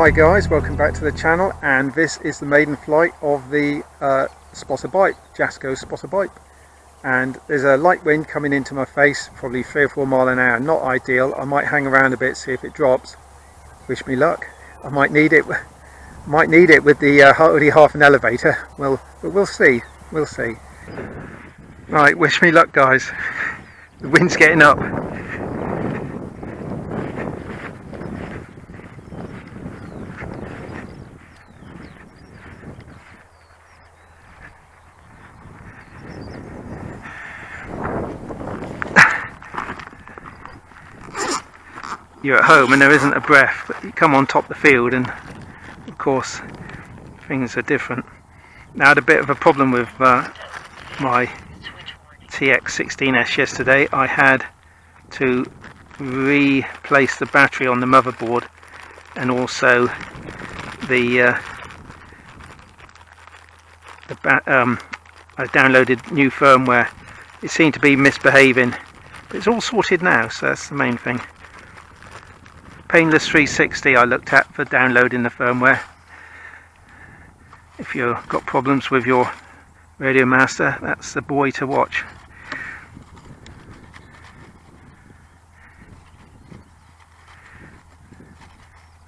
Hi guys, welcome back to the channel, and this is the maiden flight of the Spotter Bipe, Jasco Spotter Bipe. And there's a light wind coming into my face, probably 3 or 4 miles an hour. Not ideal. I might hang around a bit, see if it drops. Wish me luck. I might need it. Might need it with the already half an elevator. Well, but we'll see. We'll see. Right, wish me luck, guys. The wind's getting up. You're at home and there isn't a breath, but you come on top of the field and of course things are different. Now I had a bit of a problem with my TX16S yesterday. I had to replace the battery on the motherboard, and also I downloaded new firmware. It seemed to be misbehaving, but it's all sorted now, so that's the main thing. Painless 360 I looked at for downloading the firmware. If you've got problems with your Radio Master, that's the boy to watch.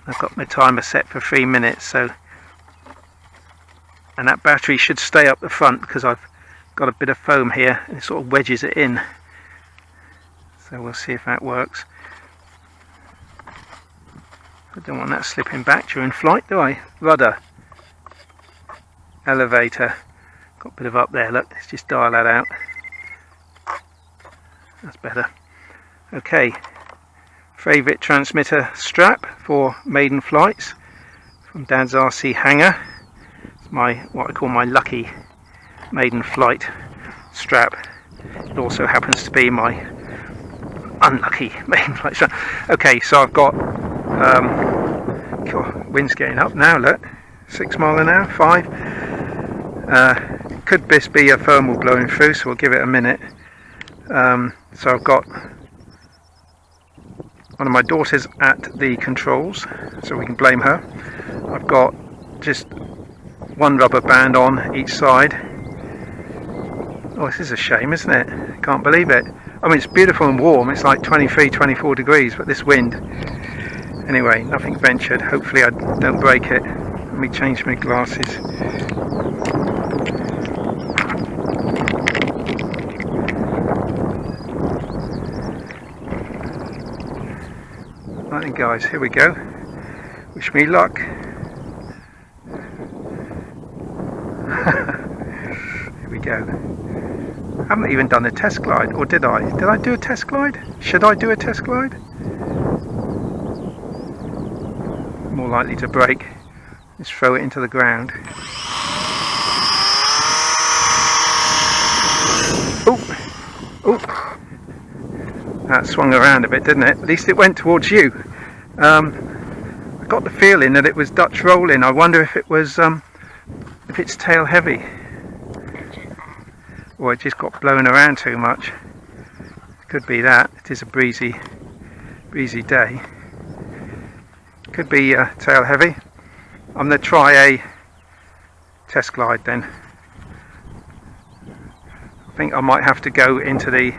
I've got my timer set for 3 minutes, so, and that battery should stay up the front because I've got a bit of foam here and it sort of wedges it in, so we'll see if that works. I don't want that slipping back during flight, do I? Rudder, elevator, got a bit of up there, look, let's just dial that out. That's better. Okay, favourite transmitter strap for maiden flights from Dad's RC hangar. It's my, what I call my lucky maiden flight strap. It also happens to be my unlucky maiden flight strap. Okay, so I've got wind's getting up now, look, 6 miles an hour, 5. Could this be a thermal blowing through, so we'll give it a minute. So I've got one of my daughters at the controls, so we can blame her. I've got just one rubber band on each side. Oh, this is a shame, isn't it? Can't believe it. I mean, it's beautiful and warm, it's like 23, 24 degrees, but this wind. Anyway, nothing ventured. Hopefully I don't break it. Let me change my glasses. Right then guys, here we go. Wish me luck. Here we go. I haven't even done a test glide, or did I? Did I do a test glide? Should I do a test glide? More likely to break. Just throw it into the ground. Oh, oh, that swung around a bit, didn't it? At least it went towards you. I got the feeling that it was Dutch rolling. I wonder if it was if it's tail heavy, or it just got blown around too much. Could be that. It is a breezy day. Could be tail heavy. I'm going to try a test glide then. I think I might have to go into the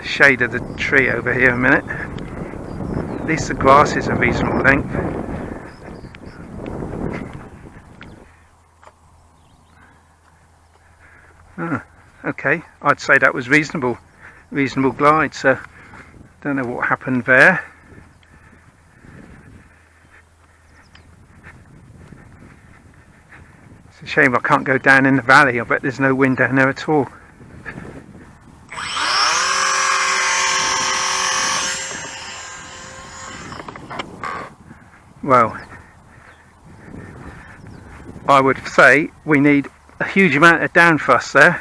shade of the tree over here a minute. At least the grass is a reasonable length. Okay, I'd say that was reasonable glide, so don't know what happened there. It's a shame I can't go down in the valley. I bet there's no wind down there at all. Well, I would say we need a huge amount of down thrust there.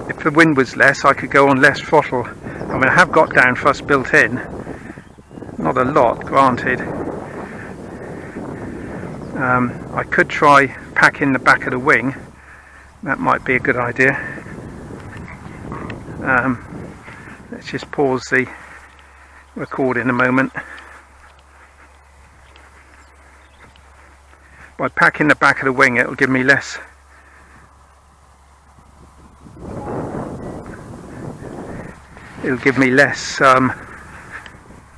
If the wind was less, I could go on less throttle. I mean, I have got down thrust built in, not a lot, granted. I could try packing the back of the wing. That might be a good idea. Let's just pause the recording a moment. By packing the back of the wing, it'll give me less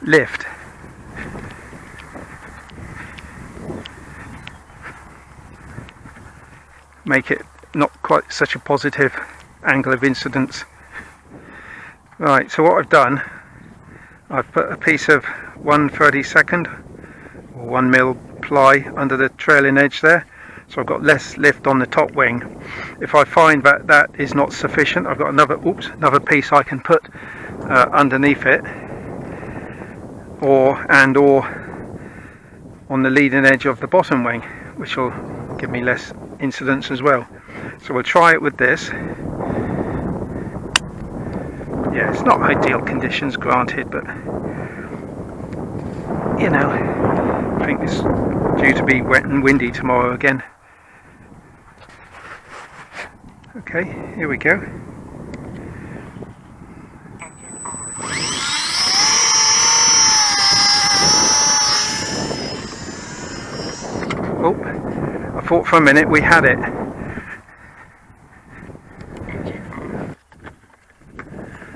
lift. Make it not quite such a positive angle of incidence. Right, so what I've done, I've put a piece of 1/32 or 1mm ply under the trailing edge there, so I've got less lift on the top wing. If I find that that is not sufficient, I've got another piece I can put underneath it, or on the leading edge of the bottom wing, which will give me less incidence as well. So we'll try it with this. Yeah, it's not ideal conditions, granted, but you know, I think it's due to be wet and windy tomorrow again. Okay, here we go. Oh, I thought for a minute we had it.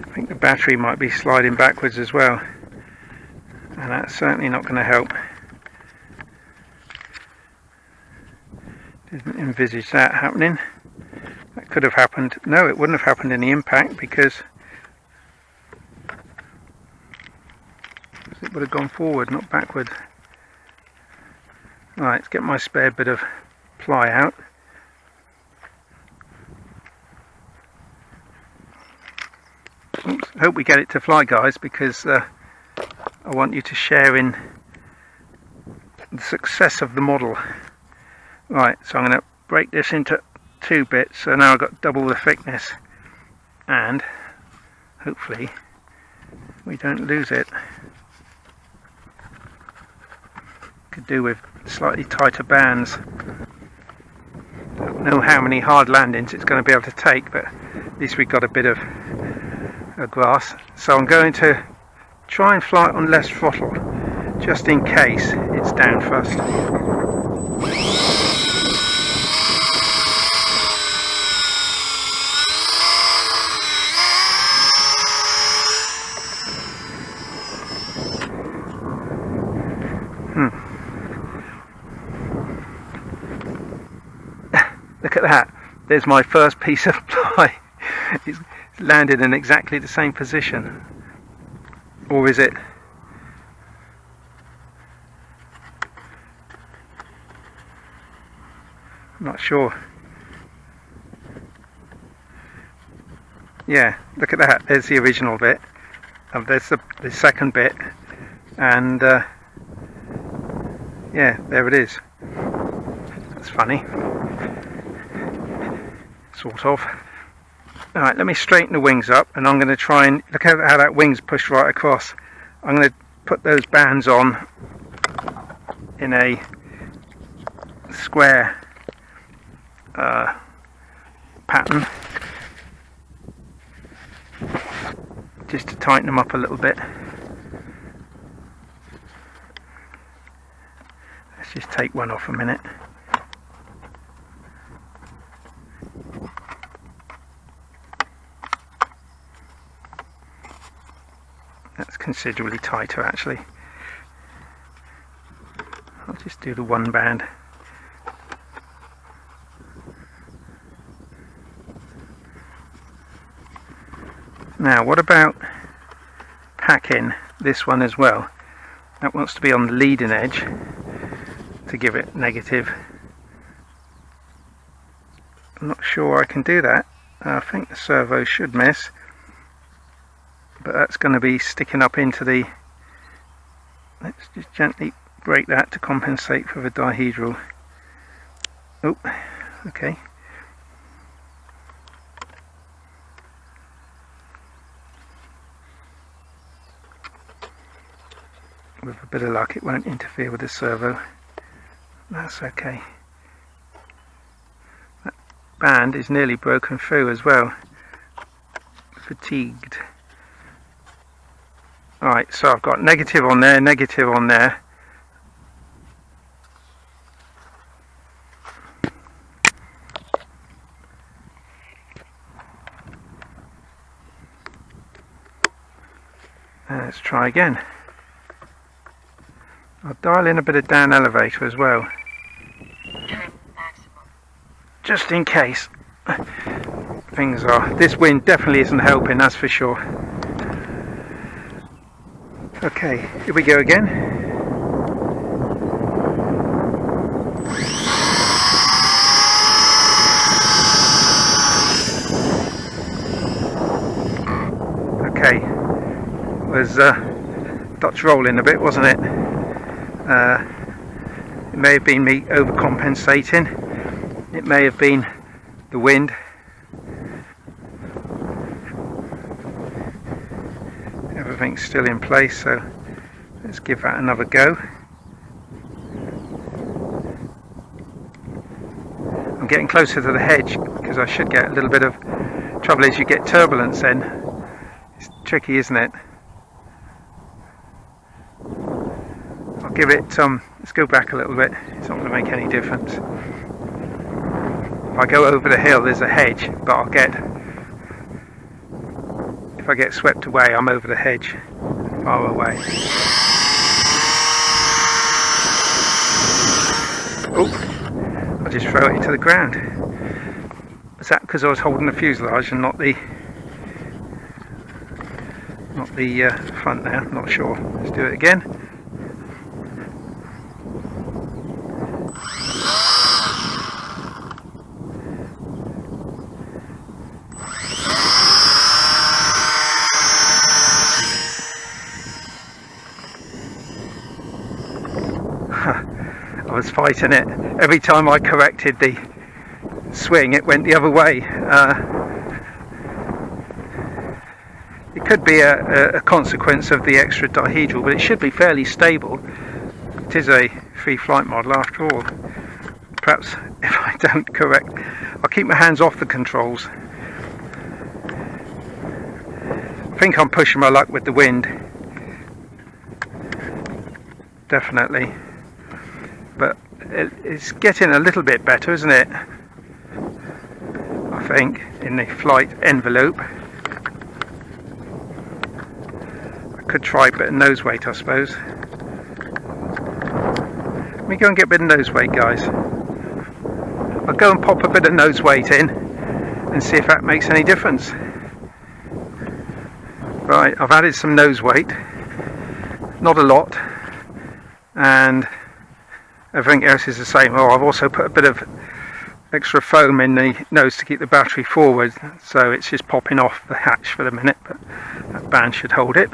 I think the battery might be sliding backwards as well, and that's certainly not going to help. Didn't envisage that happening. That could have happened. No, it wouldn't have happened in the impact, because it would have gone forward, not backward. Right, let's get my spare bit of ply out. Oops, hope we get it to fly, guys, because I want you to share in the success of the model. Right, so I'm going to break this into 2 bits, so now I've got double the thickness, and hopefully we don't lose it. Could do with slightly tighter bands. Don't know how many hard landings it's going to be able to take, but at least we've got a bit of a grasp. So I'm going to try and fly it on less throttle, just in case it's down first. Look at that, there's my first piece of ply. It's landed in exactly the same position. Or is it? I'm not sure. Yeah, look at that, there's the original bit. There's the second bit. And yeah, there it is. That's funny. Sort of. Alright, let me straighten the wings up, and I'm going to try and look at how that wing's pushed right across. I'm going to put those bands on in a square pattern, just to tighten them up a little bit. Let's just take one off a minute. That's considerably tighter, actually. I'll just do the one band. Now, what about packing this one as well? That wants to be on the leading edge to give it negative. I'm not sure I can do that. I think the servo should miss, but that's going to be sticking up into the... Let's just gently break that to compensate for the dihedral. Oh, okay. With a bit of luck, it won't interfere with the servo. That's okay. That band is nearly broken through as well. Fatigued. Right, so I've got negative on there, negative on there. Let's try again. I'll dial in a bit of down elevator as well, just in case things are. This wind definitely isn't helping, that's for sure. Okay, here we go again. Okay, was Dutch rolling a bit, wasn't it? It may have been me overcompensating. It may have been the wind. Everything's still in place, so let's give that another go. I'm getting closer to the hedge because I should get a little bit of trouble. Is you get turbulence then. It's tricky, isn't it? I'll give it let's go back a little bit. It's not going to make any difference. If I go over the hill there's a hedge, but if I get swept away, I'm over the hedge, far away. Oh, I'll just throw it into the ground. Was that because I was holding the fuselage and not the front there? I'm not sure. Let's do it again. I was fighting it. Every time I corrected the swing it went the other way. It could be a consequence of the extra dihedral, but it should be fairly stable. It is a free flight model after all. Perhaps if I don't correct, I'll keep my hands off the controls. I think I'm pushing my luck with the wind. Definitely. But it's getting a little bit better, isn't it? I think, in the flight envelope. I could try a bit of nose weight, I suppose. Let me go and get a bit of nose weight, guys. I'll go and pop a bit of nose weight in and see if that makes any difference. Right, I've added some nose weight. Not a lot. And everything else is the same. Oh, I've also put a bit of extra foam in the nose to keep the battery forward, so it's just popping off the hatch for the minute, but that band should hold it.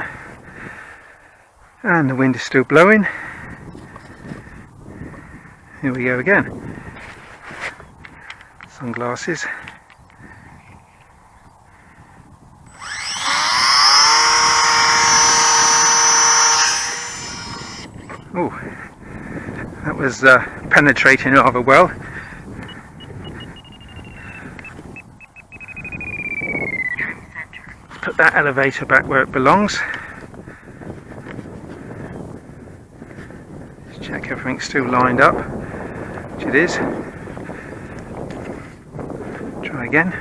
And the wind is still blowing. Here we go again. Sunglasses. Oh, that was penetrating rather well. Let's put that elevator back where it belongs. Let's check everything's still lined up, which it is. Try again.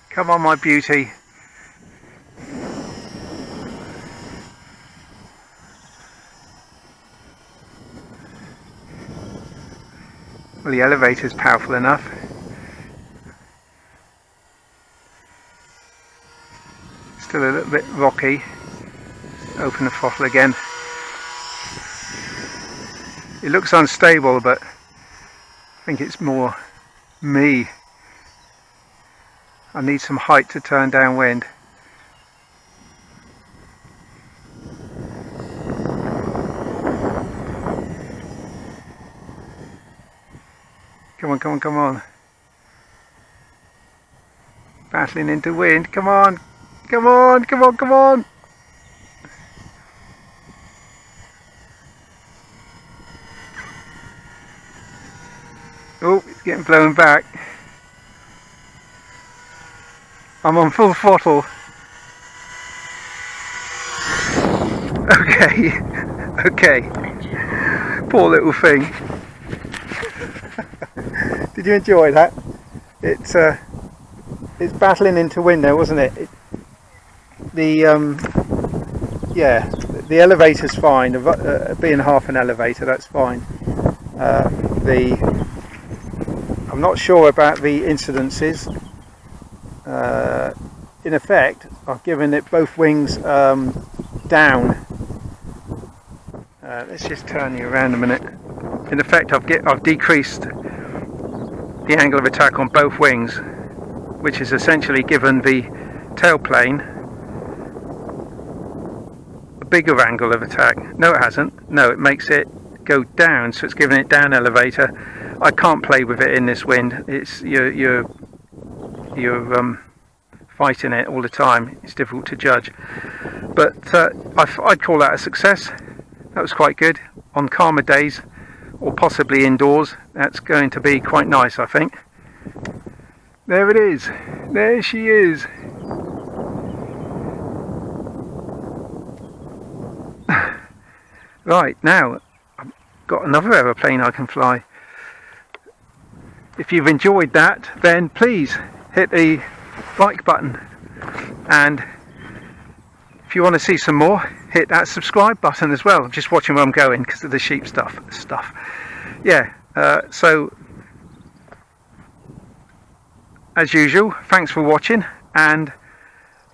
Come on, my beauty. Well, the elevator's powerful enough. Still a little bit rocky. Open the throttle again. It looks unstable, but I think it's more me. I need some height to turn downwind. Come on, come on, come on. battling into wind. Come on, come on, come on, come on. Oh, it's getting blown back. I'm on full throttle. Okay, okay. Poor little thing. Did you enjoy that? It's battling into wind there, wasn't it? Yeah, the elevator's fine. Being half an elevator, that's fine. I'm not sure about the incidences. In effect, I've given it both wings down. Let's just turn you around a minute. In effect, I've decreased the angle of attack on both wings, which is essentially given the tailplane a bigger angle of attack. No, it hasn't. No, it makes it go down, so it's giving it down elevator. I can't play with it in this wind. It's you're fighting it all the time. It's difficult to judge, but I'd call that a success. That was quite good on calmer days, or possibly indoors. That's going to be quite nice, I think. There it is. There she is. Right, now I've got another aeroplane I can fly. If you've enjoyed that, then please hit the like button, and if you want to see some more, hit that subscribe button as well. I'm just watching where I'm going because of the sheep stuff. Yeah, so as usual, thanks for watching, and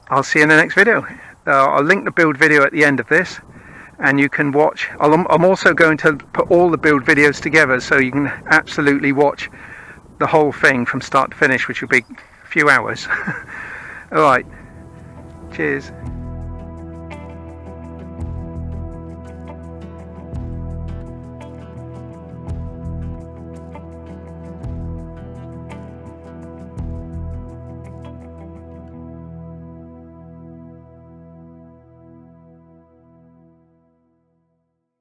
I'll see you in the next video. I'll link the build video at the end of this, and you can watch. I'm also going to put all the build videos together, so you can absolutely watch the whole thing from start to finish, which will be a few hours. All right, cheers.